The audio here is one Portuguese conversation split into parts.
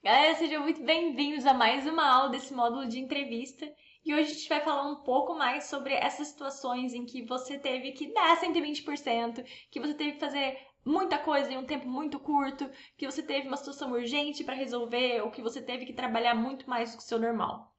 Galera, sejam muito bem-vindos a mais uma aula desse módulo de entrevista. E hoje a gente vai falar um pouco mais sobre essas situações em que você teve que dar 120%, que você teve que fazer muita coisa em um tempo muito curto, que você teve uma situação urgente para resolver, ou que você teve que trabalhar muito mais do que o seu normal.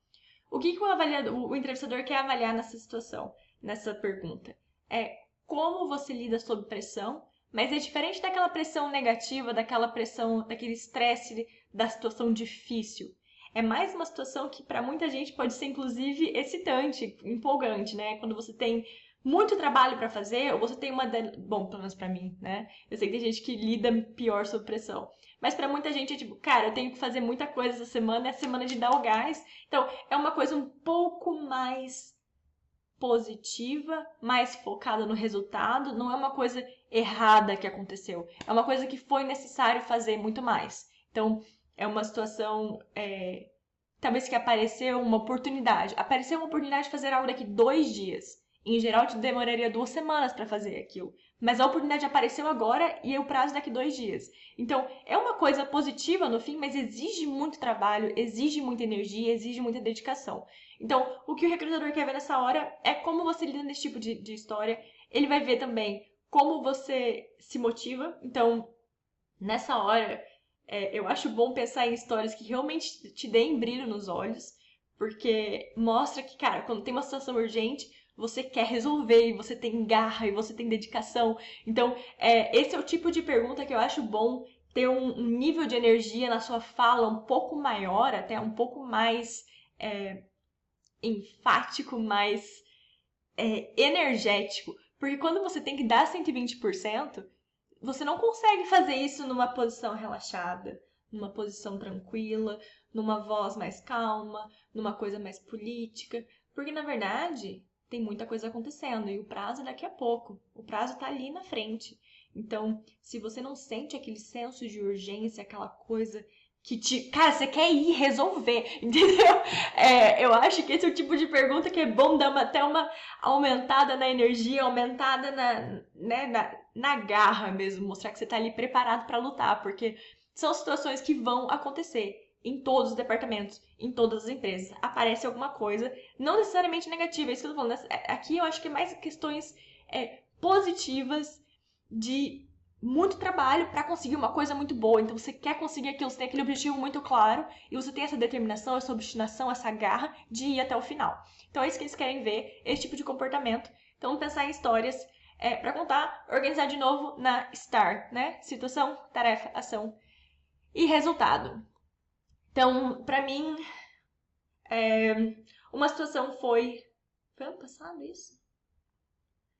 O que o entrevistador quer avaliar nessa situação, nessa pergunta? É como você lida sob pressão, mas é diferente daquela pressão negativa, daquela pressão, daquele estresse da situação difícil. É mais uma situação que para muita gente pode ser inclusive excitante, empolgante, né? Quando você tem muito trabalho para fazer, ou você tem bom, pelo menos para mim, né? Eu sei que tem gente que lida pior sob pressão. Mas para muita gente é tipo, cara, eu tenho que fazer muita coisa essa semana, é a semana de dar o gás. Então, é uma coisa um pouco mais positiva, mais focada no resultado, não é uma coisa errada que aconteceu. É uma coisa que foi necessário fazer muito mais. Então, é uma situação, talvez que apareceu uma oportunidade. Apareceu uma oportunidade de fazer algo daqui 2 dias. Em geral, te demoraria 2 semanas para fazer aquilo. Mas a oportunidade apareceu agora e o prazo daqui 2 dias. Então, é uma coisa positiva no fim, mas exige muito trabalho, exige muita energia, exige muita dedicação. Então, o que o recrutador quer ver nessa hora é como você lida nesse tipo de história. Ele vai ver também como você se motiva. Então, nessa hora, eu acho bom pensar em histórias que realmente te deem brilho nos olhos, porque mostra que, cara, quando tem uma situação urgente, você quer resolver, e você tem garra, e você tem dedicação. Então, esse é o tipo de pergunta que eu acho bom ter um nível de energia na sua fala um pouco maior, até um pouco mais enfático, mais energético. Porque quando você tem que dar 120%, você não consegue fazer isso numa posição relaxada, numa posição tranquila, numa voz mais calma, numa coisa mais política, porque na verdade tem muita coisa acontecendo e o prazo é daqui a pouco. O prazo tá ali na frente. Então, se você não sente aquele senso de urgência, aquela coisa que te. Cara, você quer ir resolver, entendeu? Eu acho que esse é o tipo de pergunta que é bom dar até uma aumentada na energia, aumentada na garra mesmo, mostrar que você tá ali preparado para lutar, porque são situações que vão acontecer em todos os departamentos, em todas as empresas. Aparece alguma coisa, não necessariamente negativa, é isso que eu tô falando. Aqui eu acho que é mais questões positivas de muito trabalho para conseguir uma coisa muito boa. Então você quer conseguir aquilo, você tem aquele objetivo muito claro e você tem essa determinação, essa obstinação, essa garra de ir até o final. Então é isso que eles querem ver, esse tipo de comportamento. Então vamos pensar em histórias para contar, organizar de novo na STAR, né? Situação, tarefa, ação e resultado. Então, para mim, uma situação foi. Foi ano passado isso?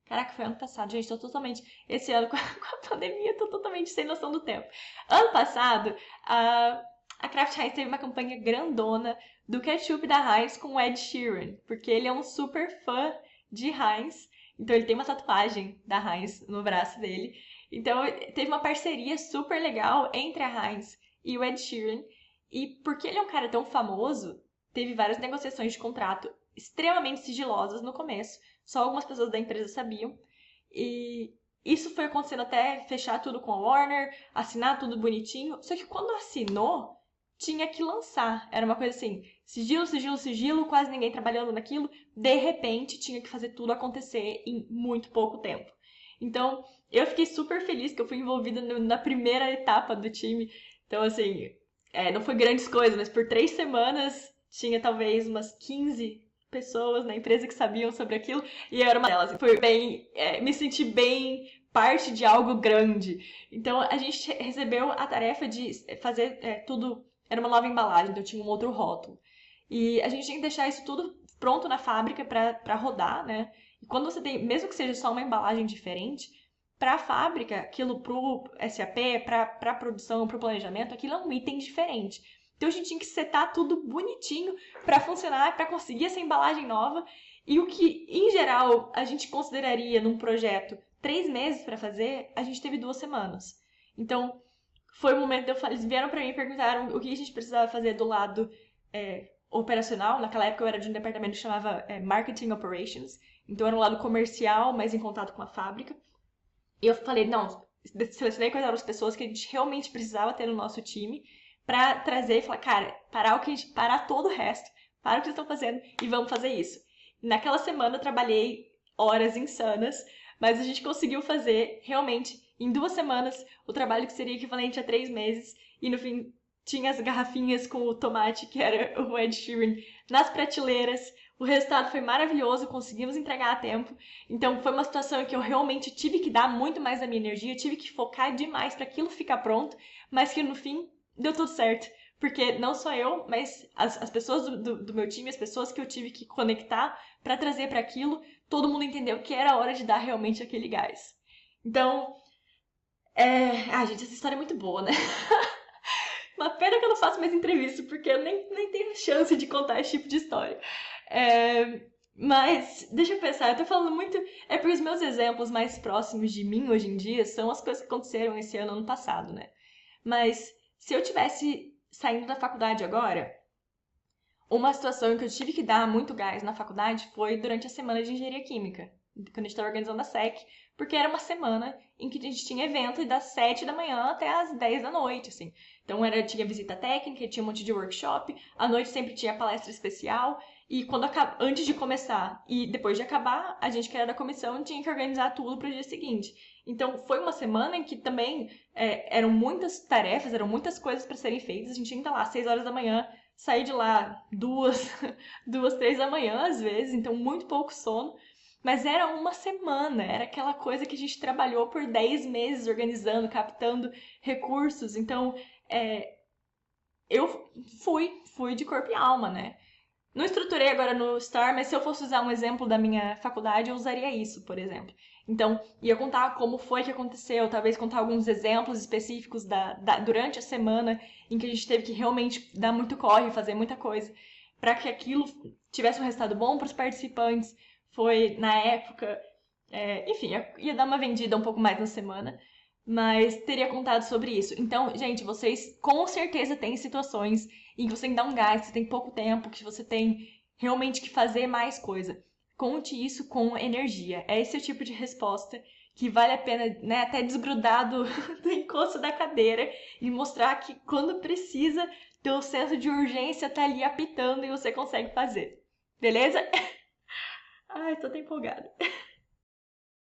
Caraca, foi ano passado, gente, tô totalmente. Esse ano, com a pandemia, tô totalmente sem noção do tempo. Ano passado, a Kraft Heinz teve uma campanha grandona do ketchup da Heinz com o Ed Sheeran, porque ele é um super fã de Heinz, então ele tem uma tatuagem da Heinz no braço dele. Então teve uma parceria super legal entre a Heinz e o Ed Sheeran, e porque ele é um cara tão famoso, teve várias negociações de contrato extremamente sigilosas no começo, só algumas pessoas da empresa sabiam. E isso foi acontecendo até fechar tudo com a Warner, assinar tudo bonitinho. Só que quando assinou, tinha que lançar. Era uma coisa assim, sigilo, sigilo, sigilo, quase ninguém trabalhando naquilo. De repente, tinha que fazer tudo acontecer em muito pouco tempo. Então, eu fiquei super feliz que eu fui envolvida na primeira etapa do time. Então, assim, não foi grandes coisas, mas por 3 semanas tinha talvez umas 15 pessoas na empresa que sabiam sobre aquilo e eu era uma delas. Foi bem, me senti bem parte de algo grande. Então a gente recebeu a tarefa de fazer tudo. Era uma nova embalagem, então tinha um outro rótulo. E a gente tinha que deixar isso tudo pronto na fábrica para rodar, né? E quando você tem, mesmo que seja só uma embalagem diferente, para a fábrica, aquilo pro SAP, para a produção, para o planejamento, aquilo é um item diferente. Então a gente tinha que setar tudo bonitinho para funcionar, para conseguir essa embalagem nova. E o que, em geral, a gente consideraria num projeto 3 meses para fazer, a gente teve 2 semanas. Então, foi o momento de eu falar, eles vieram para mim e perguntaram o que a gente precisava fazer do lado operacional. Naquela época eu era de um departamento que chamava Marketing Operations. Então era um lado comercial, mas em contato com a fábrica. E eu falei, não, selecionei quais eram as pessoas que a gente realmente precisava ter no nosso time pra trazer e falar, cara, parar todo o resto, para o que vocês estão fazendo e vamos fazer isso. Naquela semana eu trabalhei horas insanas, mas a gente conseguiu fazer realmente em 2 semanas o trabalho que seria equivalente a 3 meses e no fim tinha as garrafinhas com o tomate, que era o Ed Sheeran, nas prateleiras. O resultado foi maravilhoso, conseguimos entregar a tempo. Então foi uma situação em que eu realmente tive que dar muito mais da minha energia, tive que focar demais para aquilo ficar pronto, mas que no fim deu tudo certo. Porque não só eu, mas as pessoas do meu time, as pessoas que eu tive que conectar para trazer para aquilo, todo mundo entendeu que era hora de dar realmente aquele gás. Então, gente, essa história é muito boa, né? Uma pena que eu não faço mais entrevista, porque eu nem tenho chance de contar esse tipo de história. Mas, deixa eu pensar, eu tô falando muito. É porque os meus exemplos mais próximos de mim hoje em dia são as coisas que aconteceram esse ano passado, né? Mas, se eu tivesse saindo da faculdade agora, uma situação em que eu tive que dar muito gás na faculdade foi durante a semana de engenharia química, quando a gente estava organizando a SEC, porque era uma semana em que a gente tinha evento das 7 da manhã até as 10 da noite, assim. Então tinha visita técnica, tinha um monte de workshop, à noite sempre tinha palestra especial, e antes de começar e depois de acabar, a gente que era da comissão tinha que organizar tudo para o dia seguinte. Então foi uma semana em que também eram muitas tarefas, eram muitas coisas para serem feitas, a gente tinha que estar lá às 6 horas da manhã, sair de lá 2, 3 da manhã às vezes, então muito pouco sono. Mas era uma semana, era aquela coisa que a gente trabalhou por 10 meses organizando, captando recursos. Então, eu fui de corpo e alma, né? Não estruturei agora no Star, mas se eu fosse usar um exemplo da minha faculdade, eu usaria isso, por exemplo. Então, ia contar como foi que aconteceu, talvez contar alguns exemplos específicos durante a semana em que a gente teve que realmente dar muito corre, fazer muita coisa, para que aquilo tivesse um resultado bom para os participantes. Foi, na época, enfim, ia dar uma vendida um pouco mais na semana, mas teria contado sobre isso. Então, gente, vocês com certeza têm situações em que você tem que dar um gás, você tem pouco tempo, que você tem realmente que fazer mais coisa. Conte isso com energia. É esse o tipo de resposta que vale a pena, né, até desgrudar do encosto da cadeira e mostrar que quando precisa, teu senso de urgência tá ali apitando e você consegue fazer. Beleza? Ai, tô até empolgada.